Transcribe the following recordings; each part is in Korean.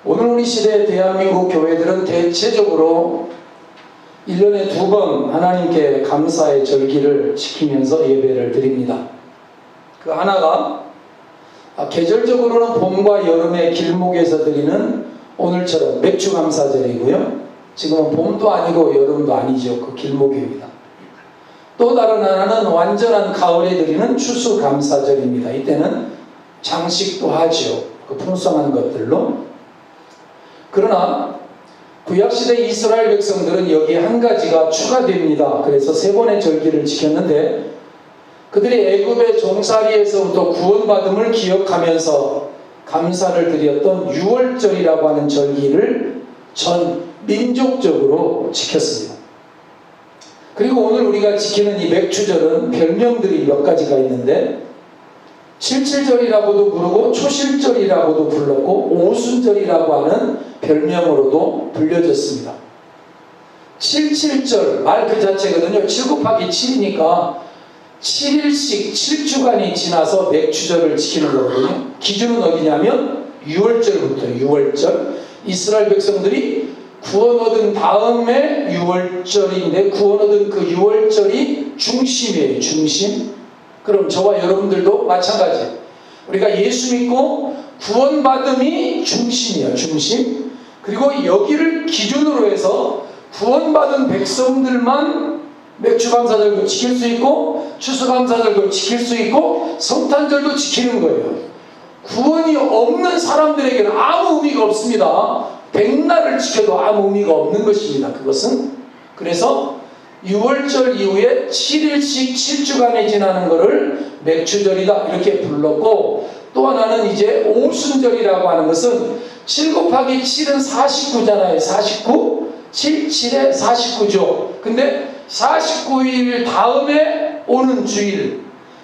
오늘 우리 시대 대한민국 교회들은 대체적으로 1년에 2번 하나님께 감사의 절기를 지키면서 예배를 드립니다. 그 하나가 계절적으로는 봄과 여름의 길목에서 드리는 오늘처럼 맥주감사절이고요. 지금은 봄도 아니고 여름도 아니죠. 그 길목입니다. 또 다른 하나는 완전한 가을에 드리는 추수감사절입니다. 이때는 장식도 하죠. 그 풍성한 것들로. 그러나 구약시대 이스라엘 백성들은 여기에 한 가지가 추가됩니다. 그래서 3번의 절기를 지켰는데 그들이 애굽의 종살이에서부터 구원받음을 기억하면서 감사를 드렸던 유월절이라고 하는 절기를 전 민족적으로 지켰습니다. 그리고 오늘 우리가 지키는 이 맥추절은 별명들이 몇 가지가 있는데 칠칠절이라고도 부르고 초실절이라고도 불렀고 오순절이라고 하는 별명으로도 불려졌습니다. 칠칠절 말 그 자체거든요. 7 곱하기 7이니까 7일씩 7주간이 지나서 맥추절을 지키는 거거든요. 기준은 어디냐면 6월절부터 6월절. 이스라엘 백성들이 구원 얻은 다음에 6월절인데 구원 얻은 그 6월절이 중심이에요. 중심. 그럼 저와 여러분들도 마찬가지. 우리가 예수 믿고 구원받음이 중심이에요. 중심. 그리고 여기를 기준으로 해서 구원받은 백성들만 맥주감사절도 지킬 수 있고 추수감사절도 지킬 수 있고 성탄절도 지키는 거예요. 구원이 없는 사람들에게는 아무 의미가 없습니다. 백날을 지켜도 아무 의미가 없는 것입니다. 그것은. 그래서 6월절 이후에 7일씩 7주간에 지나는 것을 맥추절이다 이렇게 불렀고, 또 하나는 이제 오순절이라고 하는 것은 7 곱하기 7은 49잖아요. 49? 7, 7에 49죠. 근데 49일 다음에 오는 주일,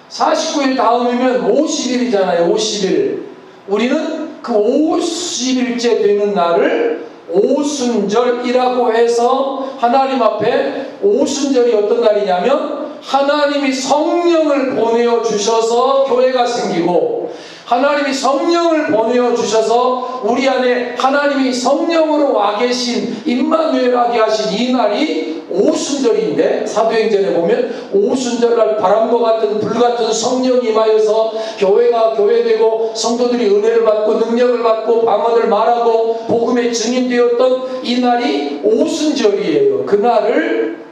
49일 다음이면 50일이잖아요. 50일. 우리는 그 50일째 되는 날을 오순절이라고 해서 하나님 앞에 오순절이 어떤 날이냐면 하나님이 성령을 보내어 주셔서 교회가 생기고 하나님이 성령을 보내어 주셔서 우리 안에 하나님이 성령으로 와 계신 임마누엘하게 하신 이 날이 오순절인데, 사도행전에 보면 오순절날 바람과 같은 불같은 성령이 임하여서 교회가 교회되고 성도들이 은혜를 받고 능력을 받고 방언을 말하고 복음의 증인되었던 이 날이 오순절이에요. 그 날을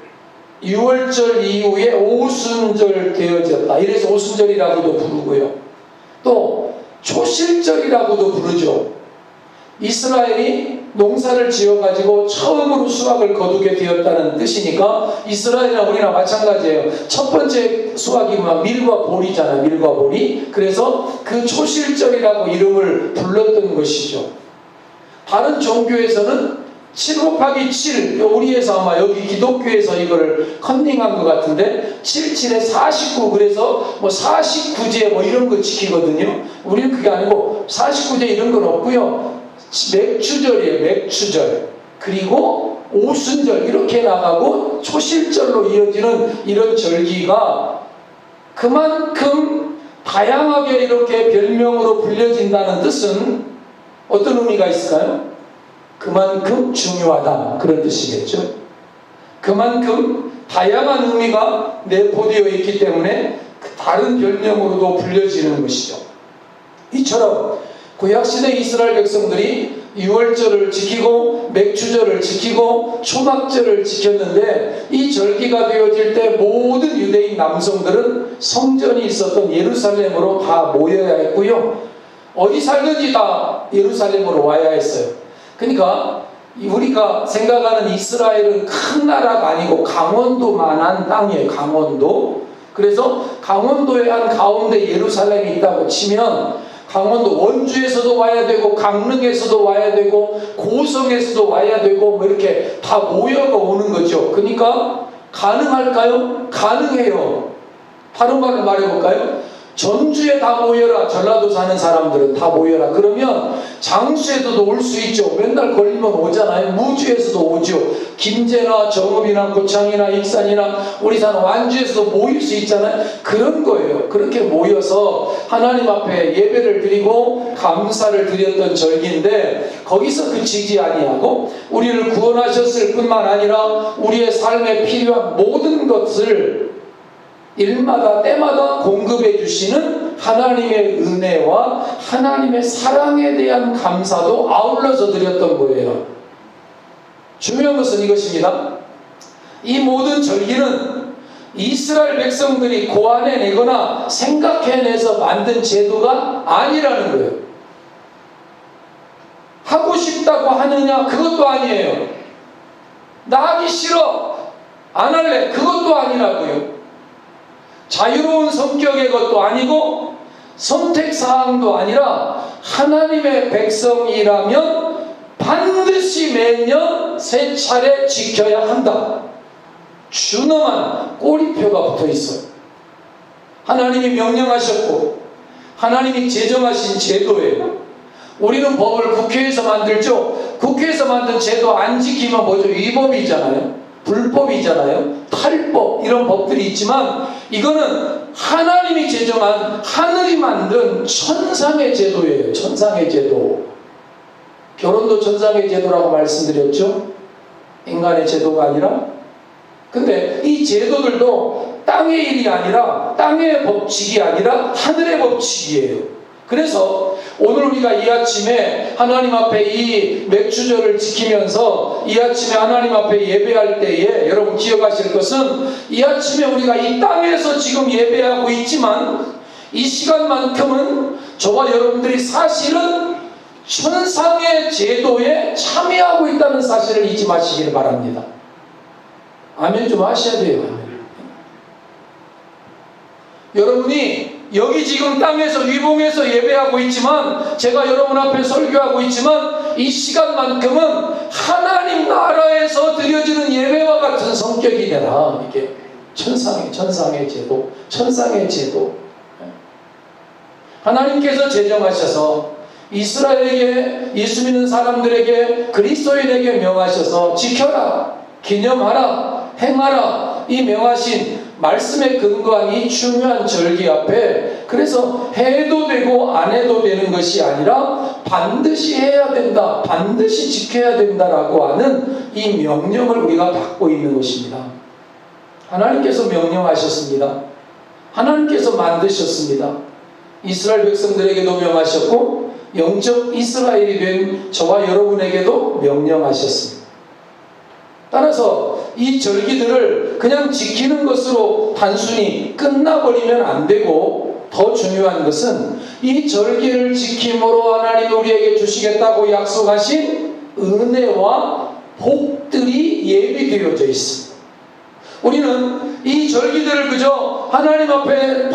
6월절 이후에 오순절 되어졌다. 이래서 오순절이라고도 부르고요. 또 초실절이라고도 부르죠. 이스라엘이 농사를 지어가지고 처음으로 수확을 거두게 되었다는 뜻이니까 이스라엘이나 우리나 마찬가지예요. 첫 번째 수확이 밀과 보리잖아요. 밀과 보리. 그래서 그 초실절이라고 이름을 불렀던 것이죠. 다른 종교에서는 7 곱하기 7, 우리에서 아마 여기 기독교에서 이거를 컨닝한 것 같은데 7, 7에 49, 그래서 49제 이런 거 지키거든요. 우리는 그게 아니고 49제 이런 건 없고요. 맥추절이에요. 맥추절. 그리고 오순절 이렇게 나가고 초실절로 이어지는 이런 절기가 그만큼 다양하게 이렇게 별명으로 불려진다는 뜻은 어떤 의미가 있을까요? 그만큼 중요하다, 그런 뜻이겠죠. 그만큼 다양한 의미가 내포되어 있기 때문에 다른 별명으로도 불려지는 것이죠. 이처럼 구약시대 이스라엘 백성들이 6월절을 지키고 맥추절을 지키고 초막절을 지켰는데, 이 절기가 되어질 때 모든 유대인 남성들은 성전이 있었던 예루살렘으로 다 모여야 했고요. 어디 살든지 다 예루살렘으로 와야 했어요. 그러니까 우리가 생각하는 이스라엘은 큰 나라가 아니고 강원도만한 땅이에요. 강원도. 그래서 강원도의 한 가운데 예루살렘이 있다고 치면 강원도 원주에서도 와야 되고 강릉에서도 와야 되고 고성에서도 와야 되고 이렇게 다 모여가 오는 거죠. 그러니까 가능할까요? 가능해요. 다른 말로 말해볼까요? 전주에 다 모여라. 전라도 사는 사람들은 다 모여라. 그러면 장수에서도 올 수 있죠. 맨날 걸리면 오잖아요. 무주에서도 오죠. 김제나 정읍이나 고창이나 익산이나 우리 산 완주에서도 모일 수 있잖아요. 그런 거예요. 그렇게 모여서 하나님 앞에 예배를 드리고 감사를 드렸던 절기인데, 거기서 그치지 아니하고 우리를 구원하셨을 뿐만 아니라 우리의 삶에 필요한 모든 것을 일마다 때마다 공급해 주시는 하나님의 은혜와 하나님의 사랑에 대한 감사도 아울러서 드렸던 거예요. 중요한 것은 이것입니다. 이 모든 절기는 이스라엘 백성들이 고안해내거나 생각해내서 만든 제도가 아니라는 거예요. 하고 싶다고 하느냐? 그것도 아니에요. 나 하기 싫어, 안 할래, 그것도 아니라고요. 자유로운 성격의 것도 아니고 선택사항도 아니라 하나님의 백성이라면 반드시 매년 3차례 지켜야 한다. 준엄한 꼬리표가 붙어 있어요. 하나님이 명령하셨고 하나님이 제정하신 제도예요. 우리는 법을 국회에서 만들죠. 국회에서 만든 제도 안 지키면 뭐죠? 위법이잖아요. 불법이잖아요. 탈법, 이런 법들이 있지만 이거는 하나님이 제정한, 하늘이 만든 천상의 제도예요. 천상의 제도. 결혼도 천상의 제도라고 말씀드렸죠. 인간의 제도가 아니라. 근데 이 제도들도 땅의 일이 아니라, 땅의 법칙이 아니라 하늘의 법칙이에요. 그래서 오늘 우리가 이 아침에 하나님 앞에 이 맥주절을 지키면서 이 아침에 하나님 앞에 예배할 때에 여러분 기억하실 것은, 이 아침에 우리가 이 땅에서 지금 예배하고 있지만 이 시간만큼은 저와 여러분들이 사실은 천상의 제도에 참여하고 있다는 사실을 잊지 마시길 바랍니다. 아멘 좀 하셔야 돼요. 여러분이 여기 지금 땅에서 위봉에서 예배하고 있지만, 제가 여러분 앞에 설교하고 있지만, 이 시간만큼은 하나님 나라에서 드려지는 예배와 같은 성격이 되라. 이게 천상의 제도, 천상의 제도. 하나님께서 제정하셔서 이스라엘에게, 예수 믿는 사람들에게, 그리스도인에게 명하셔서 지켜라, 기념하라, 행하라, 이 명하신 말씀에 근거한 이 중요한 절기 앞에, 그래서 해도 되고 안 해도 되는 것이 아니라 반드시 해야 된다, 반드시 지켜야 된다라고 하는 이 명령을 우리가 받고 있는 것입니다. 하나님께서 명령하셨습니다. 하나님께서 만드셨습니다. 이스라엘 백성들에게도 명하셨고 영적 이스라엘이 된 저와 여러분에게도 명령하셨습니다. 따라서 이 절기들을 그냥 지키는 것으로 단순히 끝나버리면 안 되고, 더 중요한 것은 이 절기를 지킴으로 하나님이 우리에게 주시겠다고 약속하신 은혜와 복들이 예비되어져 있습니다. 우리는 이 절기들을 그저 하나님 앞에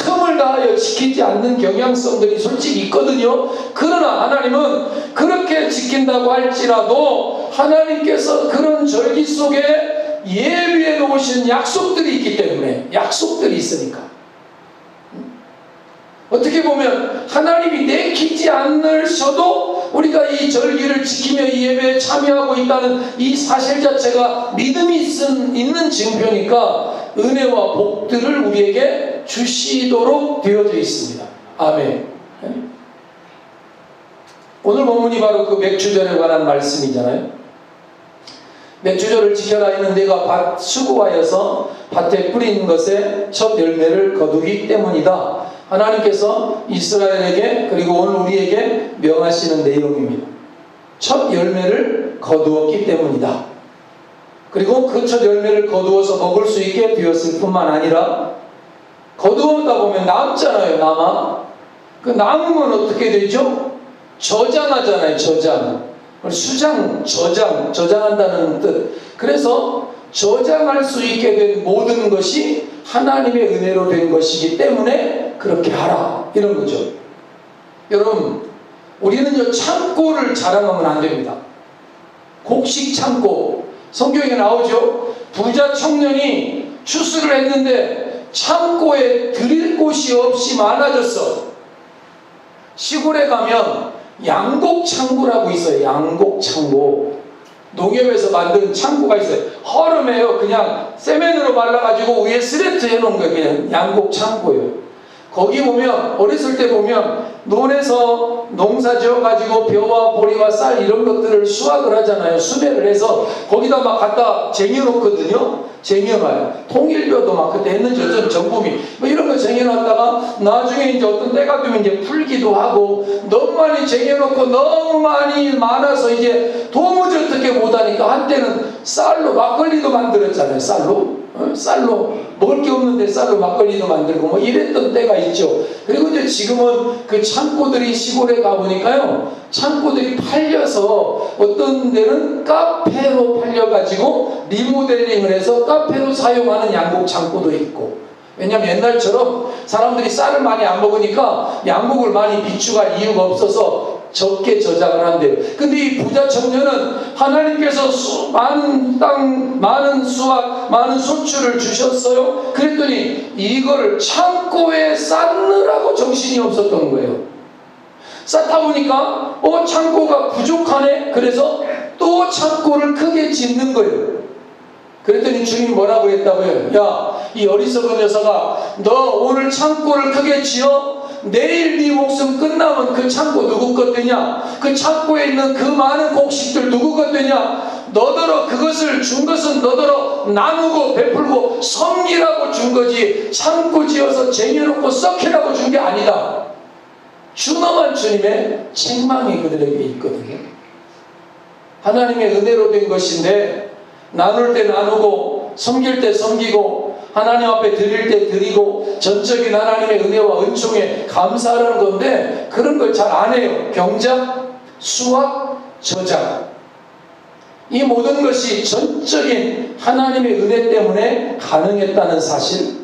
힘을 다하여 지키지 않는 경향성들이 솔직히 있거든요. 그러나 하나님은 그렇게 지킨다고 할지라도 하나님께서 그런 절기 속에 예비해 놓으신 약속들이 있기 때문에, 약속들이 있으니까, 어떻게 보면 하나님이 내키지 않으셔도 우리가 이 절기를 지키며 이 예배에 참여하고 있다는 이 사실 자체가 믿음이 있는 증표니까 은혜와 복들을 우리에게 주시도록 되어져 있습니다. 아멘. 오늘 본문이 바로 그 맥주절에 관한 말씀이잖아요. 맥주절을 지켜라 이는 내가 밭 수고하여서 밭에 뿌린 것에 첫 열매를 거두기 때문이다. 하나님께서 이스라엘에게, 그리고 오늘 우리에게 명하시는 내용입니다. 첫 열매를 거두었기 때문이다. 그리고 그 첫 열매를 거두어서 먹을 수 있게 되었을 뿐만 아니라, 거두었다 보면 남잖아요. 남아. 그 남은 건 어떻게 되죠? 저장하잖아요. 저장. 수장, 저장한다는 뜻. 그래서 저장할 수 있게 된 모든 것이 하나님의 은혜로 된 것이기 때문에 그렇게 하라, 이런 거죠. 여러분, 우리는요 창고를 자랑하면 안 됩니다. 곡식 창고, 성경에 나오죠. 부자 청년이 추수를 했는데 창고에 드릴 곳이 없이 많아졌어. 시골에 가면 양곡창고라고 있어요. 양곡창고. 농협에서 만든 창고가 있어요. 허름해요. 그냥 세면으로 발라가지고 위에 스레트 해놓은 거예요. 그냥 양곡창고예요. 거기 보면 어렸을 때 보면 논에서 농사 지어가지고 벼와 보리와 쌀 이런 것들을 수확을 하잖아요. 수배를 해서 거기다 막 갖다 쟁여놓거든요. 쟁여놔요. 통일벼도 막 그때 했는지 어떤 정부미 뭐 이런 거 쟁여놨다가 나중에 이제 어떤 때가 되면 이제 풀기도 하고 너무 많이 쟁여놓고 너무 많이 많아서 이제 도무지 어떻게 못하니까 한때는 쌀로 막걸리도 만들었잖아요. 쌀로 먹을 게 없는데 쌀로 막걸리도 만들고 뭐 이랬던 때가 있죠. 그리고 이제 지금은 그 창고들이 시골에 가보니까요, 창고들이 팔려서 어떤 데는 카페로 팔려가지고 리모델링을 해서 카페로 사용하는 양곡 창고도 있고. 왜냐하면 옛날처럼 사람들이 쌀을 많이 안 먹으니까 양곡을 많이 비축할 이유가 없어서 적게 저장을 한대요. 근데 이 부자 청년은 하나님께서 많은 땅, 많은 수확, 많은 소출을 주셨어요. 그랬더니 이걸 창고에 쌓느라고 정신이 없었던 거예요. 쌓다 보니까 창고가 부족하네. 그래서 또 창고를 크게 짓는 거예요. 그랬더니 주님이 뭐라고 했다고요? 야, 이 어리석은 녀석아, 너 오늘 창고를 크게 지어 내일 네 목숨 끝나면 그 창고 누구 것 되냐? 그 창고에 있는 그 많은 곡식들 누구 것 되냐? 너더러 그것을 준 것은 너더러 나누고 베풀고 섬기라고 준 거지 창고 지어서 쟁여놓고 썩히라고 준 게 아니다. 준엄한 주님의 책망이 그들에게 있거든요. 하나님의 은혜로 된 것인데 나눌 때 나누고 섬길 때 섬기고 하나님 앞에 드릴 때 드리고 전적인 하나님의 은혜와 은총에 감사하는 건데 그런 걸 잘 안 해요. 경작, 수확, 저장. 이 모든 것이 전적인 하나님의 은혜 때문에 가능했다는 사실.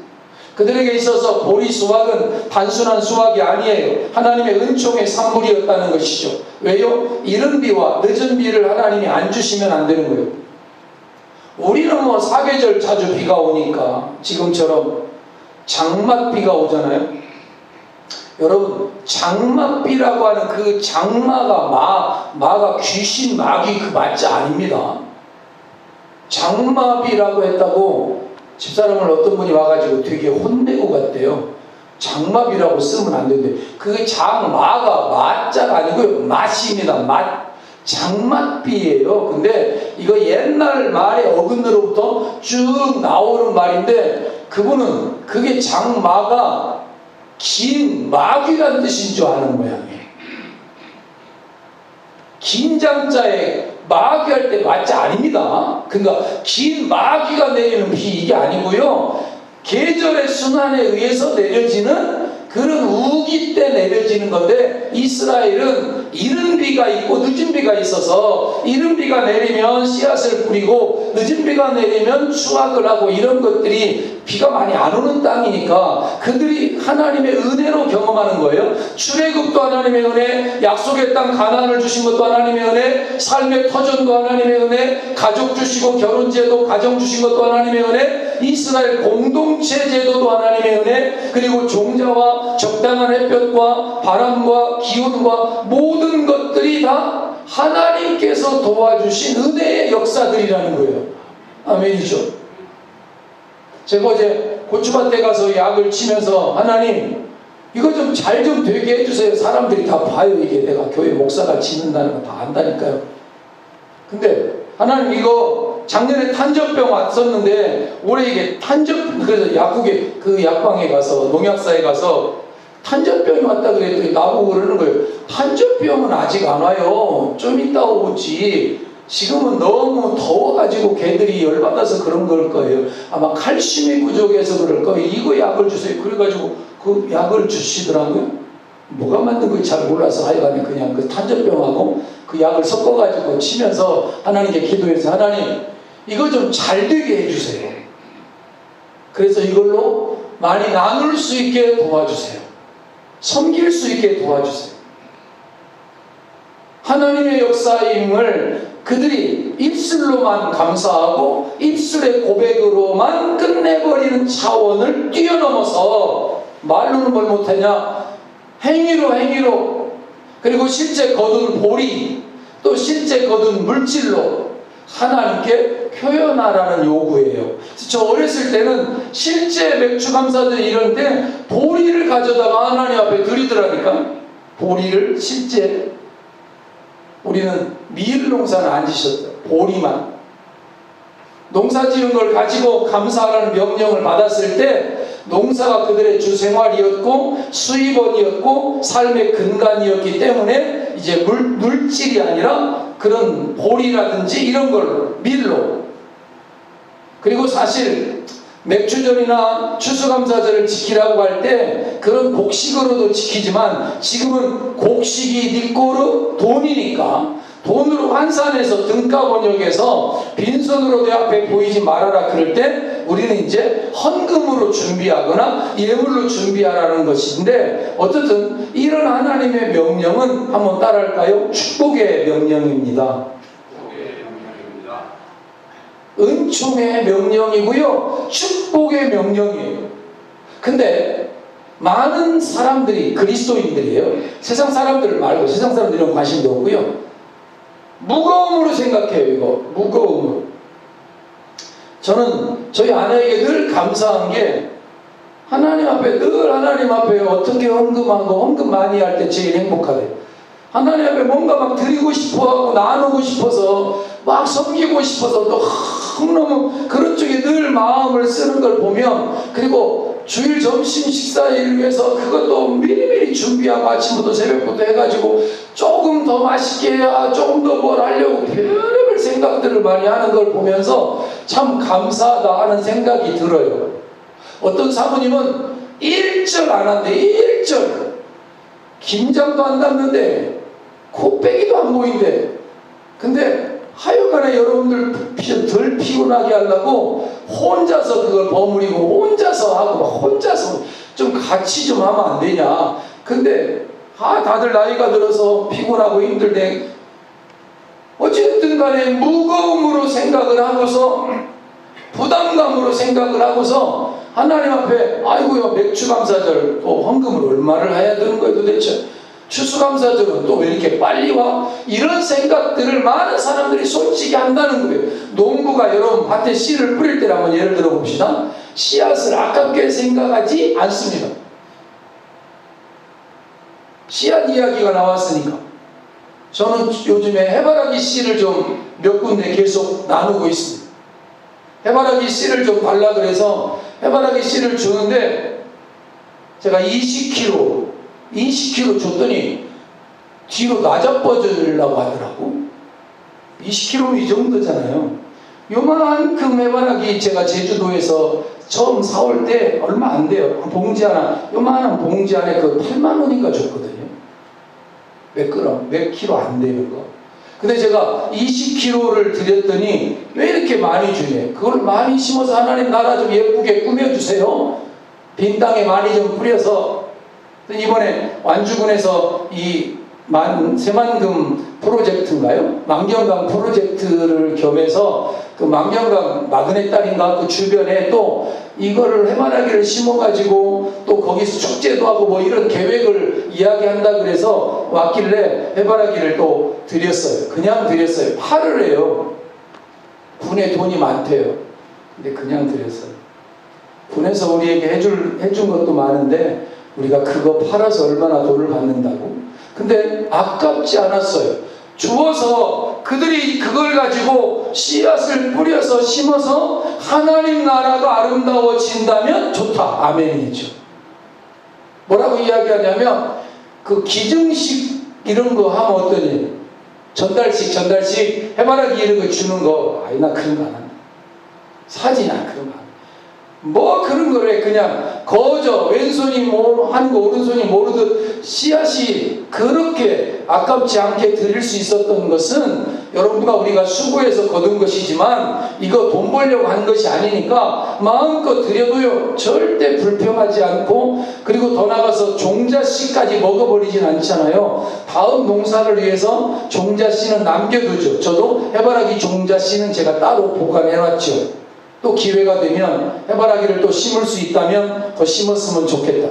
그들에게 있어서 보리 수확은 단순한 수확이 아니에요. 하나님의 은총의 산물이었다는 것이죠. 왜요? 이른 비와 늦은 비를 하나님이 안 주시면 안 되는 거예요. 우리는 뭐 사계절 자주 비가 오니까 지금처럼 장맛비가 오잖아요. 여러분, 장맛비라고 하는 그 장마가 마가 귀신 마귀 그 맞자 아닙니다. 장마비라고 했다고 집사람을 어떤 분이 와가지고 되게 혼내고 갔대요. 장마비라고 쓰면 안 되는데 그 장마가 맞자가 아니고요. 맛입니다. 맛. 장맛비예요. 근데 이거 옛날 말의 어근으로부터 쭉 나오는 말인데 그분은 그게 장마가 긴 마귀란 뜻인 줄 아는 모양이에요. 긴 장자에 마귀할 때 맞자 아닙니다. 그러니까 긴 마귀가 내리는 비 이게 아니고요. 계절의 순환에 의해서 내려지는 그런 우기 때 내려지는 건데 이스라엘은 이른 비가 있고 늦은 비가 있어서 이른 비가 내리면 씨앗을 뿌리고 늦은 비가 내리면 수확을 하고 이런 것들이 비가 많이 안 오는 땅이니까 그들이 하나님의 은혜로 경험하는 거예요. 출애굽도 하나님의 은혜, 약속의 땅 가나안을 주신 것도 하나님의 은혜, 삶의 터전도 하나님의 은혜, 가족 주시고 결혼제도 가정 주신 것도 하나님의 은혜, 이스라엘 공동체 제도도 하나님의 은혜, 그리고 종자와 적당한 햇볕과 바람과 기온과 모든 것들이 다 하나님께서 도와주신 은혜의 역사들이라는 거예요. 아멘이죠. 제가 어제 고추밭에 가서 약을 치면서 하나님 이거 좀 잘 좀 되게 해주세요. 사람들이 다 봐요. 이게 내가 교회 목사가 치는다는 거 다 안다니까요. 근데 하나님 이거 작년에 탄저병 왔었는데 올해 이게 그래서 약국에 그 약방에 가서 농약사에 가서 탄저병이 왔다 그랬더니 나보고 그러는 거예요. 탄저병은 아직 안 와요. 좀 이따 오지. 지금은 너무 더워가지고 개들이 열받아서 그런 걸 거예요. 아마 칼슘이 부족해서 그럴 거예요. 이거 약을 주세요. 그래가지고 그 약을 주시더라고요. 뭐가 맞는 건지 잘 몰라서 하여간에 그냥 그 탄저병하고 그 약을 섞어가지고 치면서 하나님께 기도해서 하나님 이거 좀 잘 되게 해주세요. 그래서 이걸로 많이 나눌 수 있게 도와주세요. 섬길 수 있게 도와주세요. 하나님의 역사임을 그들이 입술로만 감사하고 입술의 고백으로만 끝내버리는 차원을 뛰어넘어서 말로는 뭘 못하냐? 행위로 그리고 실제 거둔 보리, 또 실제 거둔 물질로 하나님께 표현하라는 요구예요. 저 어렸을 때는 실제 맥주 감사절 이럴 때 보리를 가져다가 하나님 앞에 드리더라니까. 보리를 실제, 우리는 밀 농사는 안 지셨어요. 보리만. 농사 지은 걸 가지고 감사하라는 명령을 받았을 때 농사가 그들의 주 생활이었고 수입원이었고 삶의 근간이었기 때문에 이제 물질이 아니라 그런 보리라든지 이런 걸로, 밀로. 그리고 사실 맥주절이나 추수감사절을 지키라고 할 때 그런 곡식으로도 지키지만 지금은 곡식이 니꼬르 돈이니까 돈으로 환산해서 등가 번역해서 빈손으로 내 앞에 보이지 말아라 그럴 때 우리는 이제 헌금으로 준비하거나 예물로 준비하라는 것인데, 어쨌든 이런 하나님의 명령은 한번 따라할까요? 축복의 명령입니다. 은총의 명령이고요, 축복의 명령이에요. 근데 많은 사람들이 그리스도인들이에요. 세상 사람들 말고, 세상 사람들은 관심도 없고요, 무거움으로 생각해요. 이거 무거움으로. 저는 저희 아내에게 늘 감사한 게, 하나님 앞에 늘 하나님 앞에 어떻게 헌금하고 헌금 많이 할 때 제일 행복하대요. 하나님 앞에 뭔가 막 드리고 싶어하고 나누고 싶어서 막 섬기고 싶어서 또 너무 그런 쪽에 늘 마음을 쓰는 걸 보면, 그리고 주일 점심 식사를 위해서 그것도 미리미리 준비하고 아침부터 새벽부터 해가지고 조금 더 맛있게 해야 조금 더 뭘 하려고 별의별 생각들을 많이 하는 걸 보면서 참 감사하다 하는 생각이 들어요. 어떤 사모님은 1절 안 한대. 1절 김장도 안 담는데 코빼기도 안 보인대. 근데 하여간에 여러분들 덜 피곤하게 하려고 혼자서 그걸 버무리고 혼자서 하고 막 혼자서 좀 같이 좀 하면 안 되냐. 근데 다들 나이가 들어서 피곤하고 힘들대. 어쨌든 간에 무거움으로 생각을 하고서, 부담감으로 생각을 하고서 하나님 앞에 아이고요, 맥주감사절 또 헌금을 얼마를 해야 되는 거예요 도대체, 추수감사절은 또 왜 이렇게 빨리 와, 이런 생각들을 많은 사람들이 솔직히 한다는 거예요. 농부가 여러분 밭에 씨를 뿌릴 때 한번 예를 들어 봅시다. 씨앗을 아깝게 생각하지 않습니다. 씨앗 이야기가 나왔으니까 저는 요즘에 해바라기 씨를 좀 몇 군데 계속 나누고 있습니다. 해바라기 씨를 좀 달라 그래서 해바라기 씨를 주는데 제가 20kg 줬더니 뒤로 낮아버리려고 하더라고. 20kg면 이 정도잖아요. 요만큼 해바라기 제가 제주도에서 처음 사올 때 얼마 안 돼요. 봉지 하나, 요만한 봉지 안에 그 8만 원인가 줬거든요. 몇 그램, 몇 킬로 안 돼요, 그거. 근데 제가 20kg를 드렸더니 왜 이렇게 많이 주냐. 그걸 많이 심어서 하나님 나라 좀 예쁘게 꾸며주세요. 빈 땅에 많이 좀 뿌려서. 이번에 완주군에서 이 새만금 프로젝트인가요? 망경강 프로젝트를 겸해서 그 망경강 마그네딸인가 그 주변에 또 이거를 해바라기를 심어가지고 또 거기서 축제도 하고 뭐 이런 계획을 이야기한다 그래서 왔길래 해바라기를 또 드렸어요. 그냥 드렸어요. 팔을 해요. 군에 돈이 많대요. 근데 그냥 드렸어요. 군에서 우리에게 해준 것도 많은데 우리가 그거 팔아서 얼마나 돈을 받는다고? 근데 아깝지 않았어요. 주어서 그들이 그걸 가지고 씨앗을 뿌려서 심어서 하나님 나라가 아름다워진다면 좋다. 아멘이죠. 뭐라고 이야기하냐면 그 기증식 이런 거 하면 어떠니? 전달식 해바라기 이런 거 주는 거, 아니 나 그런 거 안 한다. 사지나 그런 거 안 한다. 뭐 그런 거래. 그냥 거저 왼손이 뭐 하는 거 오른손이 모르듯 씨앗이 그렇게 아깝지 않게 드릴 수 있었던 것은 여러분과 우리가 수고해서 거둔 것이지만 이거 돈 벌려고 한 것이 아니니까 마음껏 드려도요 절대 불평하지 않고, 그리고 더 나가서 종자씨까지 먹어버리진 않잖아요. 다음 농사를 위해서 종자씨는 남겨두죠. 저도 해바라기 종자씨는 제가 따로 보관해놨죠. 또 기회가 되면 해바라기를 또 심을 수 있다면 더 심었으면 좋겠다.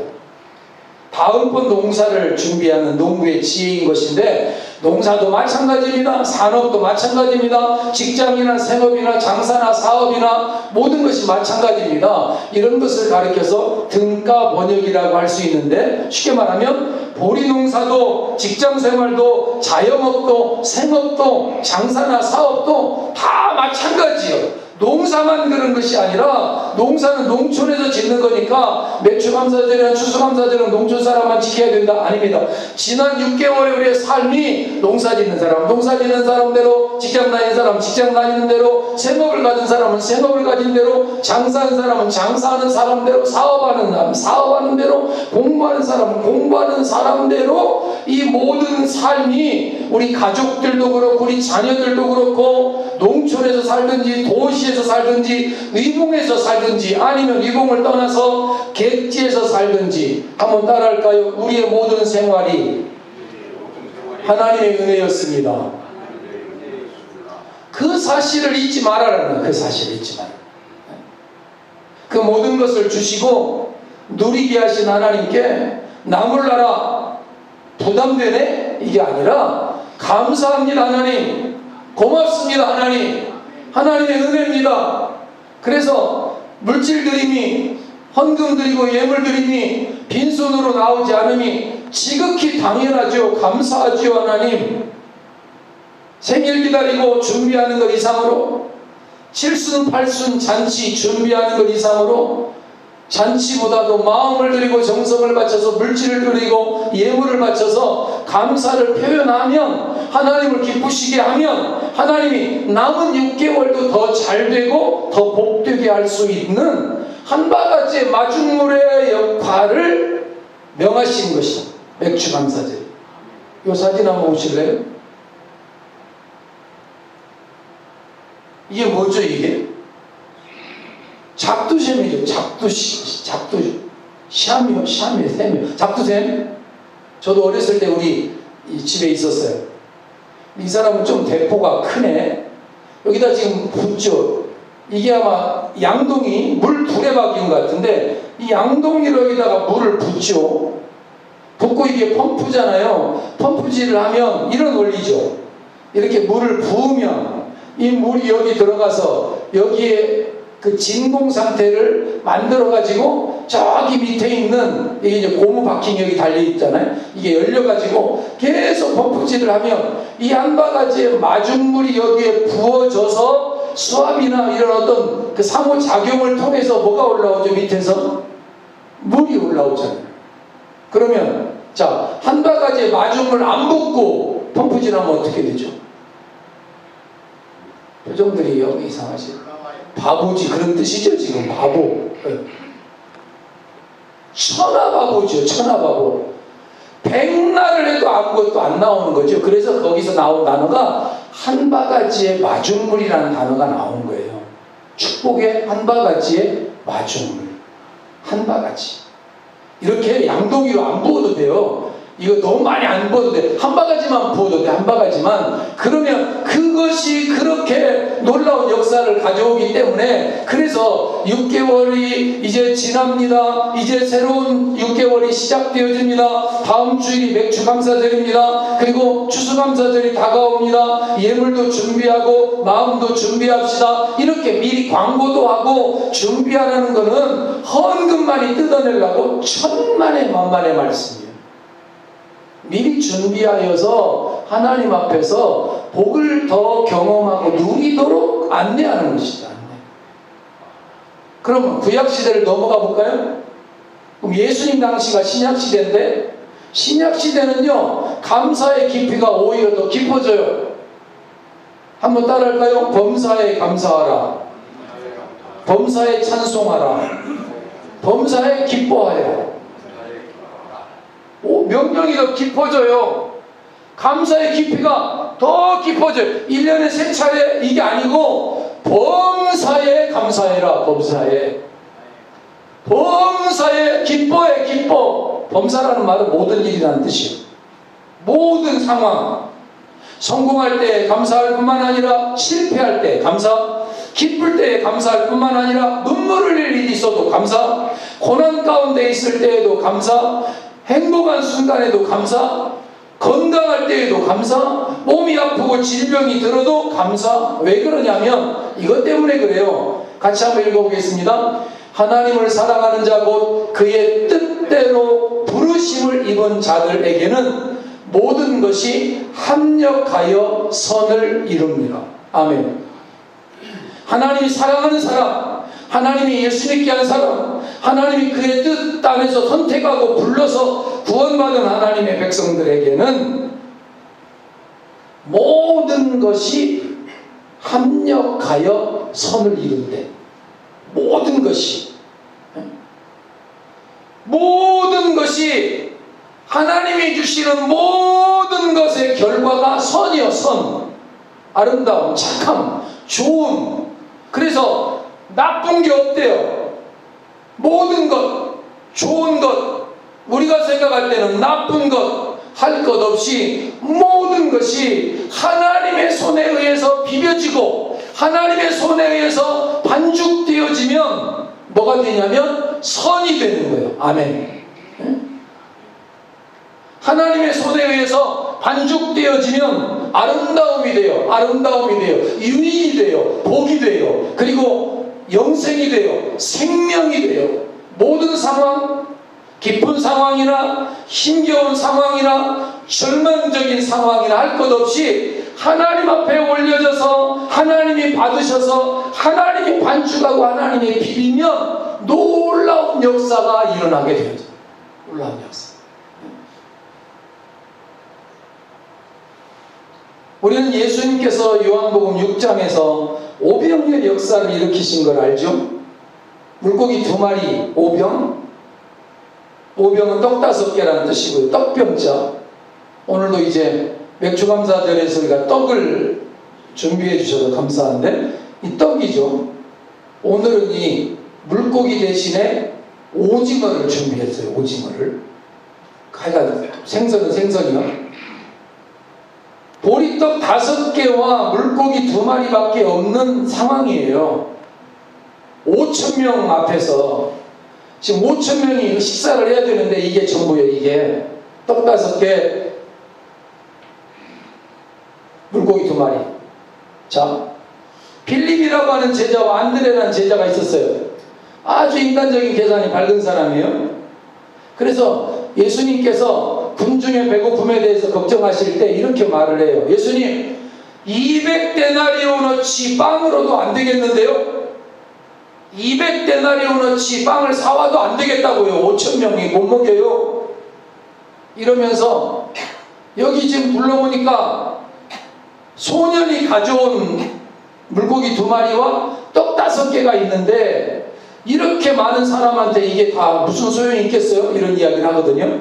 다음번 농사를 준비하는 농부의 지혜인 것인데, 농사도 마찬가지입니다. 산업도 마찬가지입니다. 직장이나 생업이나 장사나 사업이나 모든 것이 마찬가지입니다. 이런 것을 가리켜서 등가 번역이라고 할 수 있는데, 쉽게 말하면 보리농사도 직장생활도 자영업도 생업도 장사나 사업도 다 마찬가지예요. 농사만 그런 것이 아니라, 농사는 농촌에서 짓는 거니까 매추감사절이나 추수감사절은 농촌 사람만 지켜야 된다? 아닙니다. 지난 6개월의 우리의 삶이 농사 짓는 사람 농사 짓는 사람대로, 직장 다니는 사람 직장 다니는 대로, 생업을 가진 사람은 생업을 가진 대로, 장사하는 사람은 장사하는 사람대로, 사업하는 사람 사업하는 대로, 공부하는 사람은 공부하는 사람대로, 이 모든 삶이 우리 가족들도 그렇고 우리 자녀들도 그렇고, 농촌에서 살든지 도시에서 살든지 의봉에서 살든지 아니면 의봉을 떠나서 객지에서 살든지, 한번 따라할까요? 우리의 모든 생활이 하나님의 은혜였습니다. 그 사실을 잊지 말아라는, 그 사실을 잊지 말아라. 그 모든 것을 주시고 누리게 하신 하나님께 나몰라라 부담되네? 이게 아니라 감사합니다 하나님, 고맙습니다 하나님, 하나님의 은혜입니다. 그래서 물질 드림이, 헌금 드리고 예물 드림이 빈손으로 나오지 않음이 지극히 당연하죠. 감사하죠 하나님. 생일 기다리고 준비하는 것 이상으로, 칠순 팔순 잔치 준비하는 것 이상으로, 잔치보다도 마음을 드리고 정성을 바쳐서 물질을 드리고 예물을 바쳐서 감사를 표현하면, 하나님을 기쁘시게 하면 하나님이 남은 6개월도 더 잘되고 더 복되게 할 수 있는 한 바가지의 마중물의 역할을 명하신 것이다. 맥주감사절. 이 사진 한번 보실래요? 이게 뭐죠 이게? 작두샘이죠. 샴이요? 샘이요? 작두샘? 저도 어렸을 때 우리 이 집에 있었어요. 이 사람은 좀 대포가 크네. 여기다 지금 붓죠. 이게 아마 양동이 물 두레박인 것 같은데, 이 양동이로 여기다가 물을 붓죠. 붓고 이게 펌프잖아요. 펌프질을 하면 이런 원리죠. 이렇게 물을 부으면 이 물이 여기 들어가서 여기에 그 진공 상태를 만들어 가지고 저기 밑에 있는, 이게 이제 고무 바킹이 여기 달려 있잖아요. 이게 열려 가지고 계속 펌프질을 하면 이 한 바가지의 마중물이 여기에 부어져서 수압이나 이런 어떤 그 상호작용을 통해서 뭐가 올라오죠? 밑에서 물이 올라오잖아요. 그러면 자, 한 바가지의 마중물 안 붓고 펌프질하면 어떻게 되죠? 표정들이 여기 이상하시죠? 바보지, 그런 뜻이죠 지금. 바보, 천하바보죠. 천하바보. 백날을 해도 아무것도 안 나오는 거죠. 그래서 거기서 나온 단어가 한 바가지의 마중물이라는 단어가 나온 거예요. 축복의 한 바가지의 마중물, 한 바가지. 이렇게 양동이로 안 부어도 돼요. 이거 너무 많이 안 부어도 돼. 한 바가지만 부어도 돼. 한 바가지만. 그러면 그것이 그렇게 놀라운 역사를 가져오기 때문에, 그래서 6개월이 이제 지납니다. 이제 새로운 6개월이 시작되어집니다. 다음 주일이 맥주감사절입니다. 그리고 추수감사절이 다가옵니다. 예물도 준비하고 마음도 준비합시다. 이렇게 미리 광고도 하고 준비하라는 것은 헌금만이 뜯어내려고 천만의 만만의 말씀이에요. 미리 준비하여서 하나님 앞에서 복을 더 경험하고 누리도록 안내하는 것이죠. 안내. 그럼 구약시대를 넘어가 볼까요? 그럼 예수님 당시가 신약시대인데, 신약시대는요 감사의 깊이가 오히려 더 깊어져요. 한번 따라할까요? 범사에 감사하라, 범사에 찬송하라, 범사에 기뻐하여. 명령이 더 깊어져요. 감사의 깊이가 더 깊어져요. 1년에 3차례 이게 아니고 범사에 감사해라. 범사에, 범사에 기뻐해. 기뻐. 범사라는 말은 모든 일이라는 뜻이에요. 모든 상황, 성공할 때 감사할 뿐만 아니라 실패할 때 감사, 기쁠 때 감사할 뿐만 아니라 눈물을 흘릴 일이 있어도 감사, 고난 가운데 있을 때에도 감사, 행복한 순간에도 감사, 건강할 때에도 감사, 몸이 아프고 질병이 들어도 감사. 왜 그러냐면 이것 때문에 그래요. 같이 한번 읽어보겠습니다. 하나님을 사랑하는 자 곧 그의 뜻대로 부르심을 입은 자들에게는 모든 것이 합력하여 선을 이룹니다. 아멘. 하나님이 사랑하는 사람, 하나님이 예수 믿게 한 사람, 하나님이 그의 뜻 안에서 선택하고 불러서 구원받은 하나님의 백성들에게는 모든 것이 합력하여 선을 이룬대. 모든 것이, 모든 것이 하나님이 주시는 모든 것의 결과가 선이요, 선. 아름다움, 착함, 좋음. 그래서 나쁜 게 없대요. 모든 것, 좋은 것, 우리가 생각할 때는 나쁜 것, 할 것 없이 모든 것이 하나님의 손에 의해서 비벼지고 하나님의 손에 의해서 반죽되어지면 뭐가 되냐면 선이 되는 거예요. 아멘. 하나님의 손에 의해서 반죽되어지면 아름다움이 돼요. 아름다움이 돼요. 유익이 돼요. 복이 돼요. 그리고 영생이 돼요. 생명이 돼요. 모든 상황, 기쁜 상황이나 힘겨운 상황이나 절망적인 상황이나 할 것 없이 하나님 앞에 올려져서 하나님이 받으셔서 하나님이 반죽하고 하나님이 비비면 놀라운 역사가 일어나게 되죠. 놀라운 역사. 우리는 예수님께서 요한복음 6장에서 오병이의 역사를 일으키신 걸 알죠? 물고기 2마리, 오병. 오병은 떡 5개라는 뜻이고요. 떡병자. 오늘도 이제 맥주감사절에서 우리가 떡을 준비해 주셔서 감사한데 이 떡이죠. 오늘은 이 물고기 대신에 오징어를 준비했어요. 오징어를. 하여간 생선은 생선이요. 보리떡 5개와 물고기 2마리밖에 없는 상황이에요. 5,000명 앞에서 지금 5,000명이 식사를 해야 되는데 이게 전부예요. 이게 떡 5개, 물고기 2마리. 자, 빌립이라고 하는 제자와 안드레라는 제자가 있었어요. 아주 인간적인 계산이 밝은 사람이에요. 그래서 예수님께서 군중의 배고픔에 대해서 걱정하실 때 이렇게 말을 해요. 예수님, 200데나리온어치 빵으로도 안 되겠는데요? 200데나리온어치 빵을 사와도 안 되겠다고요. 5,000명이 못 먹여요. 이러면서 여기 지금 불러보니까 소년이 가져온 물고기 2마리와 떡 5개가 있는데 이렇게 많은 사람한테 이게 다 무슨 소용이 있겠어요? 이런 이야기를 하거든요.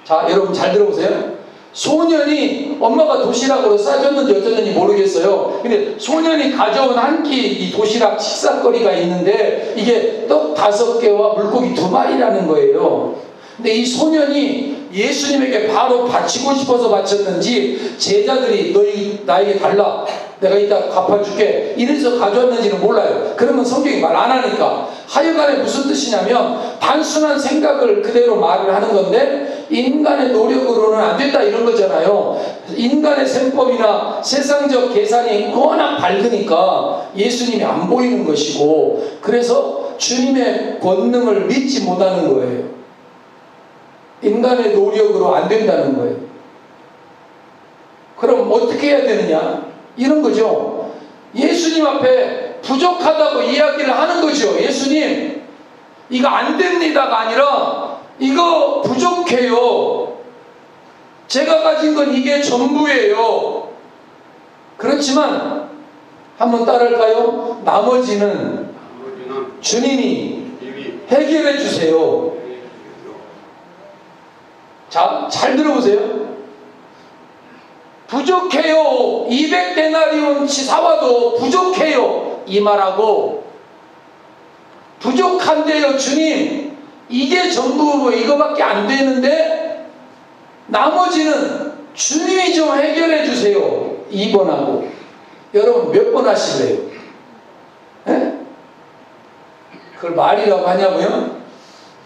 자, 여러분 잘 들어보세요. 소년이 엄마가 도시락으로 싸줬는지 어쩌는지 모르겠어요. 근데 소년이 가져온 한 끼 이 도시락 식사거리가 있는데 이게 떡 5개와 물고기 2마리라는 거예요. 근데 이 소년이 예수님에게 바로 바치고 싶어서 바쳤는지 제자들이 너희 나에게 달라, 내가 이따 갚아줄게 이래서 가져왔는지는 몰라요. 그러면 성경이 말 안 하니까. 하여간에 무슨 뜻이냐면 단순한 생각을 그대로 말을 하는 건데 인간의 노력으로는 안 된다 이런 거잖아요. 인간의 셈법이나 세상적 계산이 워낙 밝으니까 예수님이 안 보이는 것이고 그래서 주님의 권능을 믿지 못하는 거예요. 인간의 노력으로 안 된다는 거예요. 그럼 어떻게 해야 되느냐? 이런 거죠. 예수님 앞에 부족하다고 이야기를 하는 거죠. 예수님, 이거 안 됩니다가 아니라 이거 부족해요. 제가 가진 건 이게 전부예요. 그렇지만 한번 따라할까요? 나머지는 주님이 해결해 주세요. 자, 잘 들어보세요. 부족해요. 200데나리온치 사와도 부족해요. 이 말하고 부족한데요. 주님, 이게 전부 이거밖에 안 되는데 나머지는 주님이 좀 해결해 주세요. 2번하고 여러분 몇 번 하실래요? 에? 그걸 말이라고 하냐고요?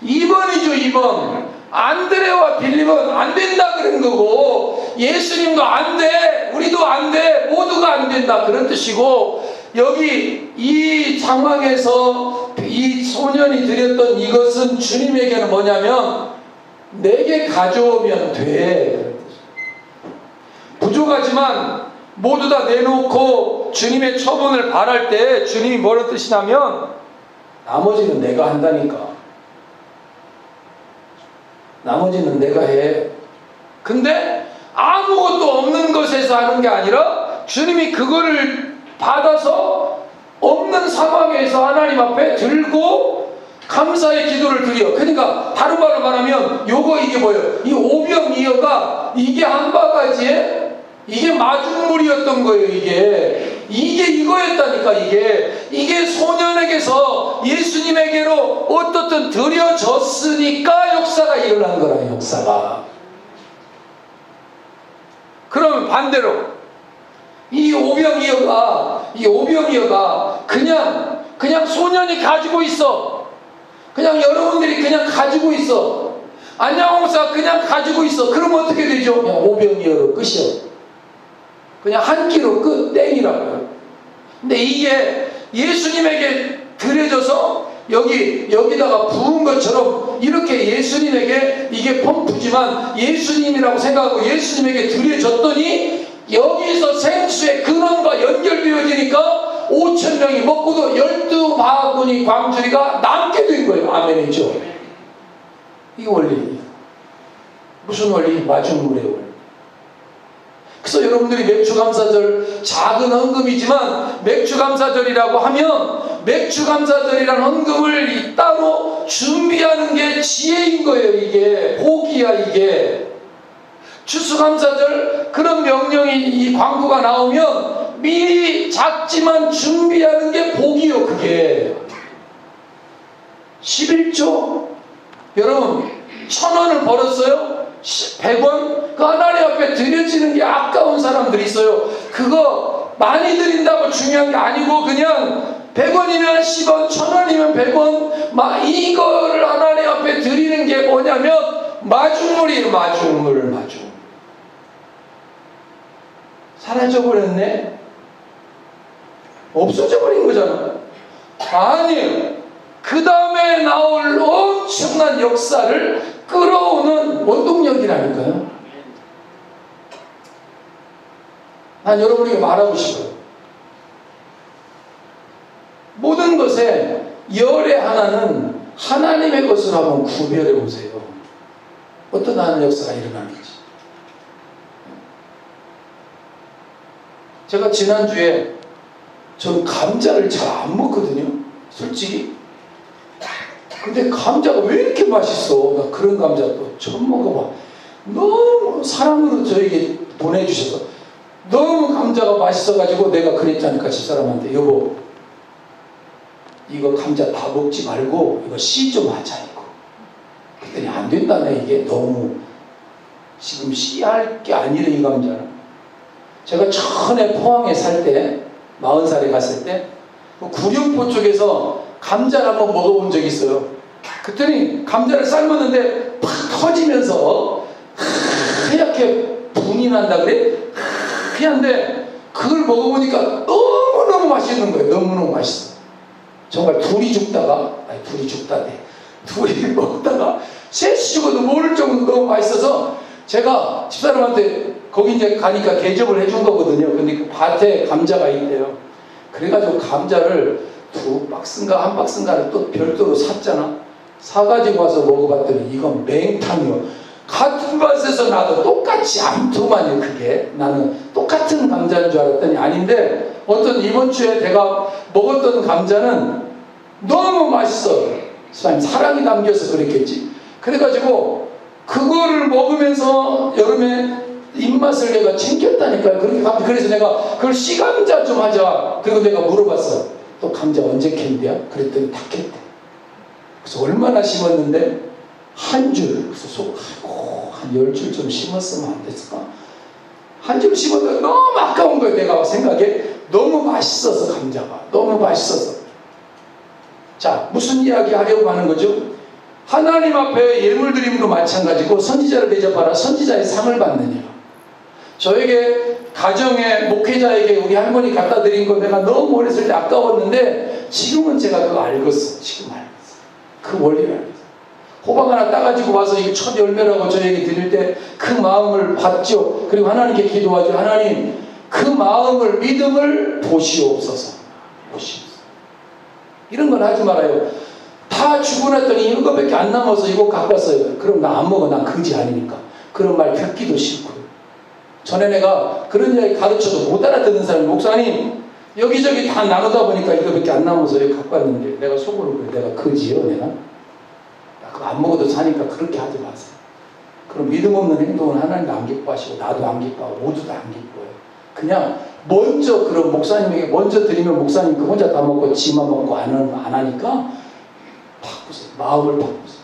2번이죠. 2번. 안드레와 빌립은 안 된다 그런 거고, 예수님도 안 돼, 우리도 안 돼, 모두가 안 된다 그런 뜻이고, 여기 이 상황에서 이 소년이 드렸던 이것은 주님에게는 뭐냐면 내게 가져오면 돼. 부족하지만 모두 다 내놓고 주님의 처분을 바랄 때 주님이 뭐라 뜻이냐면 나머지는 내가 한다니까. 나머지는 내가 해. 근데 아무것도 없는 것에서 하는 게 아니라 주님이 그거를 받아서 없는 상황에서 하나님 앞에 들고 감사의 기도를 드려. 그러니까 다른 말로 말하면 이게 뭐예요? 이 오병이어가 이게 한 바가지에 이게 마중물이었던 거예요. 이게 이거였다니까. 이게 소년에게서 예수님에게로 어떻든 드려졌으니까 역사가 일어난 거라요. 역사가. 그러면 반대로 이 오병이어가 그냥 소년이 가지고 있어. 그냥 여러분들이 그냥 가지고 있어. 안양홍 목사가 그냥 가지고 있어. 그러면 어떻게 되죠? 그냥 오병이어로 끝이요. 그냥 한 끼로 끝, 땡이라고요. 근데 이게 예수님에게 드려져서 여기다가 부은 것처럼 이렇게 예수님에게 이게 펌프지만 예수님이라고 생각하고 예수님에게 드려졌더니 여기서 생수의 근원과 연결되어지니까 5,000명이 먹고도 12바구니 광주리가 남게 된 거예요. 아멘이죠. 이 원리입니다. 무슨 원리? 마중물의 원리. 그래서 여러분들이 맥주감사절 작은 헌금이지만 맥주감사절이라고 하면 맥주감사절이라는 헌금을 따로 준비하는 게 지혜인 거예요. 이게 복이야. 이게 추수감사절 그런 명령이 이 광고가 나오면 미리 작지만 준비하는 게 복이요. 그게 11조 여러분 1,000원을 벌었어요. 100원? 그 하나님 앞에 드려지는 게 아까운 사람들이 있어요. 그거 많이 드린다고 중요한 게 아니고 그냥 100원이면 10원, 1,000원이면 100원 막 이거를 하나님 앞에 드리는 게 뭐냐면 마중물이에요. 마중물. 사라져버렸네? 없어져버린 거잖아. 아니에요. 그 다음에 나올 엄청난 역사를 끌어오는 원동력이라니까요. 난 여러분에게 말하고 싶어요. 모든 것에 열의 하나는 하나님의 것으로 한번 구별해 보세요. 어떤 하나의 역사가 일어나는지. 제가 지난주에 저는 감자를 잘 안 먹거든요. 솔직히. 근데 감자가 왜 이렇게 맛있어? 나 그런 감자 또 처음 먹어봐. 너무 사랑으로 저에게 보내주셔서 너무 감자가 맛있어가지고 내가 그랬자니까 집사람한테 여보 이거 감자 다 먹지 말고 이거 씨 좀 하자 이거. 그랬더니 안 된다네. 이게 너무 지금 씨할 게 아니래 이 감자는. 제가 전에 포항에 살 때 40살에 갔을 때 구룡포 쪽에서 감자를 한번 먹어본 적이 있어요. 그랬더니 감자를 삶았는데 팍 터지면서 하얗게 분이 난다 그래? 하얀데 그걸 먹어보니까 너무너무 맛있는 거예요. 너무너무 맛있어. 정말 둘이 먹다가 셋이 죽어도 모를 정도로 너무 맛있어서 제가 집사람한테 거기 이제 가니까 대접을 해준 거거든요. 근데 그 밭에 감자가 있대요. 그래가지고 감자를 2박스인가 1박스인가를 또 별도로 샀잖아. 사가지고 와서 먹어봤더니 이건 맹탕이요. 같은 밭에서 나도 똑같이 암투만요. 그게 나는 똑같은 감자인 줄 알았더니 아닌데 어떤 이번 주에 내가 먹었던 감자는 너무 맛있어. 사랑이 담겨서 그랬겠지. 그래가지고 그거를 먹으면서 여름에 입맛을 내가 챙겼다니까요. 그래서 내가 그걸 씨감자 좀 하자. 그리고 내가 물어봤어. 또 감자 언제 캔대야? 그랬더니 다 캔대. 그래서 얼마나 심었는데 한 줄. 그래서 한 10줄 좀 심었으면 안 됐을까? 한 줄 심었는데 너무 아까운 거예요. 내가 생각에 너무 맛있어서 감자가 너무 맛있어서. 자, 무슨 이야기 하려고 하는 거죠? 하나님 앞에 예물 드림도 마찬가지고 선지자를 대접하라 선지자의 상을 받느냐. 저에게 가정의 목회자에게 우리 할머니 갖다 드린 거 내가 너무 어렸을 때 아까웠는데 지금은 제가 그거 알겠어. 지금 알겠어. 그 원리를 알겠어. 호박 하나 따가지고 와서 이게 첫 열매라고 저에게 드릴 때 그 마음을 받죠. 그리고 하나님께 기도하죠. 하나님 그 마음을 믿음을 보시옵소서. 보시옵소서. 이런 건 하지 말아요. 다 주고 났더니 이거밖에 안 남아서 이거 갖고 왔어요. 그럼 나 안 먹어. 난 거지 아니니까. 그런 말 듣기도 싫고요. 전에 내가 그런 이야기 가르쳐도 못 알아듣는 사람이 목사님 여기저기 다 나누다 보니까 이거밖에 안 남아서 여기 갖고 왔는데 내가 속으로 그래. 내가 거지요 내가? 나 그거 안 먹어도 사니까 그렇게 하지 마세요. 그럼 믿음 없는 행동은 하나님도 안 기뻐하시고 나도 안 기뻐하고 모두도 안 기뻐해요. 그냥 먼저 그런 목사님에게 먼저 드리면 목사님 그 혼자 다 먹고 지만 먹고 안 하니까 바꾸세요. 마음을 바꾸세요.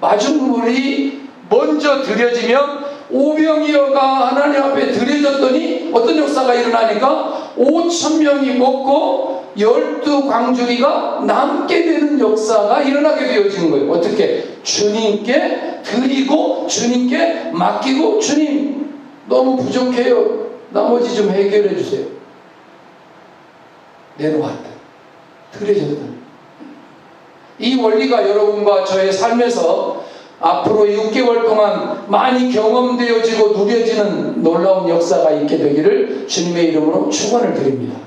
마중물이 먼저 드려지면 오병이어가 하나님 앞에 드려졌더니 어떤 역사가 일어나니까 5,000명이 먹고 12광주리가 남게 되는 역사가 일어나게 되어지는 거예요. 어떻게? 주님께 드리고 주님께 맡기고 주님 너무 부족해요. 나머지 좀 해결해 주세요. 내놓았다. 드려졌다. 이 원리가 여러분과 저의 삶에서 앞으로 6개월 동안 많이 경험되어지고 누려지는 놀라운 역사가 있게 되기를 주님의 이름으로 축원을 드립니다.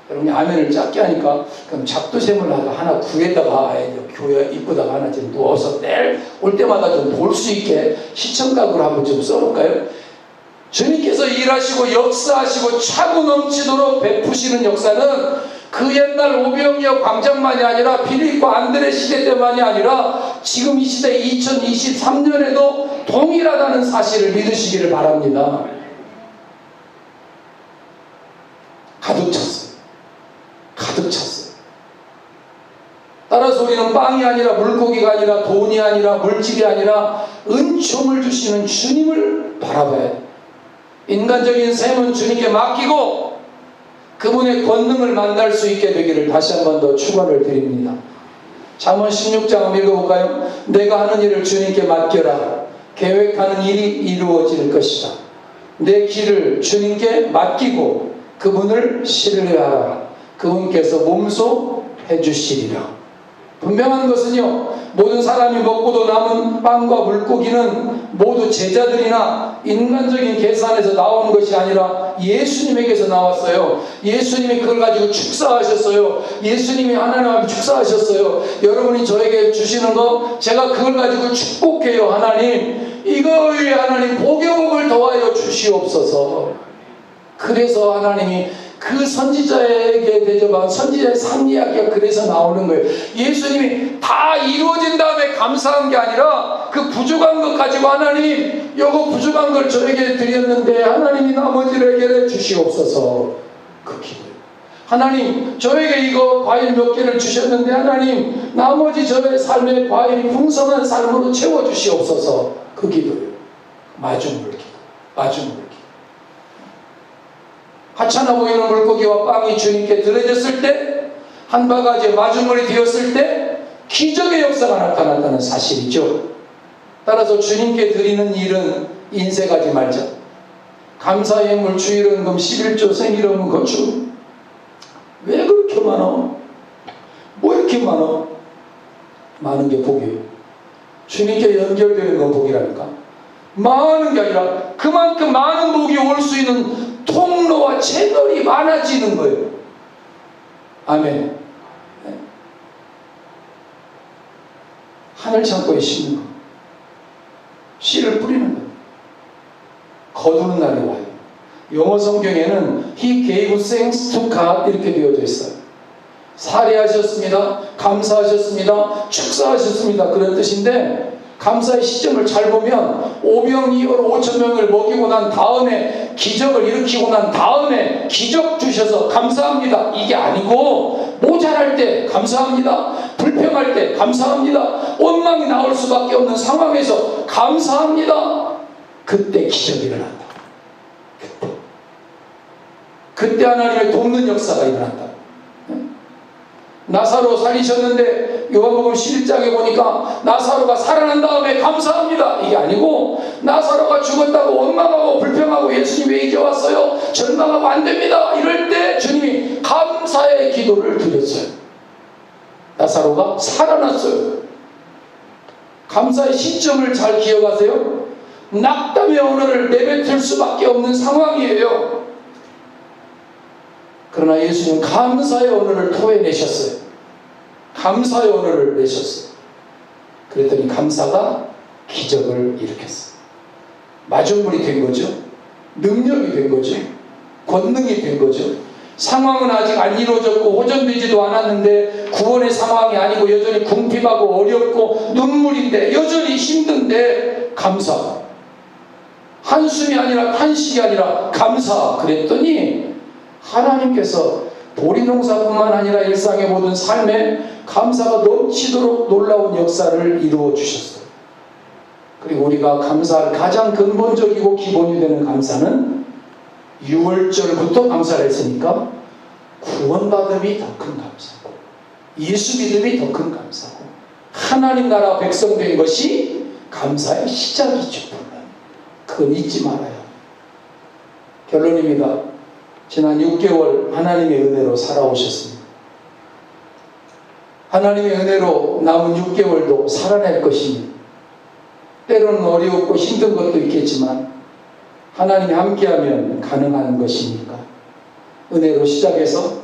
여러분이 아멘을 작게 하니까 그럼 잡두샘을 하나 구에다가 교회 입구다가 하나 좀 누워서 내일 올 때마다 좀 볼 수 있게 시청각으로 한번 좀 써볼까요? 주님께서 일하시고 역사하시고 차고 넘치도록 베푸시는 역사는 그 옛날 오병이어 광장만이 아니라 빌립과 안드레 시대 때만이 아니라 지금 이 시대 2023년에도 동일하다는 사실을 믿으시기를 바랍니다. 가득 찼어요. 가득 찼어요. 따라서 우리는 빵이 아니라 물고기가 아니라 돈이 아니라 물질이 아니라 은총을 주시는 주님을 바라봐야 해요. 인간적인 셈은 주님께 맡기고 그분의 권능을 만날 수 있게 되기를 다시 한 번 더 축원을 드립니다. 잠언 16장 한번 읽어볼까요? 내가 하는 일을 주님께 맡겨라. 계획하는 일이 이루어질 것이다. 내 길을 주님께 맡기고 그분을 신뢰하라. 그분께서 몸소 해주시리라. 분명한 것은요, 모든 사람이 먹고도 남은 빵과 물고기는 모두 제자들이나 인간적인 계산에서 나온 것이 아니라 예수님에게서 나왔어요. 예수님이 그걸 가지고 축사하셨어요. 예수님이 하나님 앞에 축사하셨어요. 여러분이 저에게 주시는 거 제가 그걸 가지고 축복해요. 하나님 이거 위에 하나님 복여복을 더하여 주시옵소서. 그래서 하나님이 그 선지자에게 대접한 선지자의 상 이야기가 그래서 나오는 거예요. 예수님이 다 이루어진 다음에 감사한 게 아니라 그 부족한 것 가지고 하나님 요거 부족한 걸 저에게 드렸는데 하나님이 나머지를 해결해 주시옵소서. 그 기도예요. 하나님 저에게 이거 과일 몇 개를 주셨는데 하나님 나머지 저의 삶의 과일이 풍성한 삶으로 채워주시옵소서. 그 기도예요. 마중물 기도. 마중물 기도. 하찮아 보이는 물고기와 빵이 주님께 드려졌을 때, 한 바가지의 마중물이 되었을 때 기적의 역사가 나타났다는 사실이죠. 따라서 주님께 드리는 일은 인색하지 말자. 감사의 물 주일원금 11조 생일원금 건축 왜 그렇게 많아? 뭐 이렇게 많아? 많은 게 복이에요. 주님께 연결되는 건 복이라니까. 많은 게 아니라 그만큼 많은 복이 올 수 있는 통로와 채널이 많아지는 거예요. 아멘. 네. 하늘 창고에 심는 거. 씨를 뿌리는 거. 거두는 날이 와요. 영어 성경에는 He gave thanks to God 이렇게 되어져 있어요. 살해하셨습니다. 감사하셨습니다. 축사하셨습니다. 그런 뜻인데 감사의 시점을 잘 보면 오병이어로 5,000명을 먹이고 난 다음에 기적을 일으키고 난 다음에 기적 주셔서 감사합니다. 이게 아니고 모자랄 때 감사합니다. 불평할 때 감사합니다. 원망이 나올 수밖에 없는 상황에서 감사합니다. 그때 기적이 일어난다. 그때 하나님의 돕는 역사가 일어난다. 나사로 살리셨는데 요한복음 11장에 보니까 나사로가 살아난 다음에 감사합니다 이게 아니고, 나사로가 죽었다고 원망하고 불평하고 예수님 왜 이제 왔어요? 절망하고 안 됩니다 이럴 때 주님이 감사의 기도를 드렸어요. 나사로가 살아났어요. 감사의 시점을 잘 기억하세요. 낙담의 언어를 내뱉을 수밖에 없는 상황이에요. 그러나 예수님은 감사의 언어를 토해내셨어요. 감사의 언어를 내셨어요. 그랬더니 감사가 기적을 일으켰어요. 마중물이 된 거죠. 능력이 된 거죠. 권능이 된 거죠. 상황은 아직 안 이루어졌고 호전되지도 않았는데, 구원의 상황이 아니고 여전히 궁핍하고 어렵고 눈물인데, 여전히 힘든데 감사. 한숨이 아니라 탄식이 아니라 감사. 그랬더니 하나님께서 보리농사뿐만 아니라 일상의 모든 삶에 감사가 넘치도록 놀라운 역사를 이루어 주셨어요. 그리고 우리가 감사할 가장 근본적이고 기본이 되는 감사는 6월절부터 감사를 했으니까 구원받음이 더 큰 감사고, 예수 믿음이 더 큰 감사고, 하나님 나라 백성 된 것이 감사의 시작이죠. 그건 잊지 말아요. 결론입니다. 지난 6개월 하나님의 은혜로 살아오셨습니다. 하나님의 은혜로 남은 6개월도 살아낼 것입니다. 때로는 어렵고 힘든 것도 있겠지만 하나님이 함께하면 가능한 것이니까 은혜로 시작해서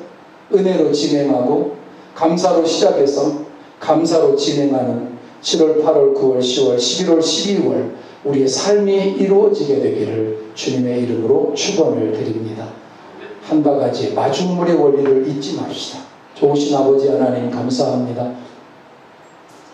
은혜로 진행하고, 감사로 시작해서 감사로 진행하는 7월, 8월, 9월, 10월, 11월, 12월 우리의 삶이 이루어지게 되기를 주님의 이름으로 축원을 드립니다. 한 바가지 마중물의 원리를 잊지 맙시다. 좋으신 아버지 하나님 감사합니다.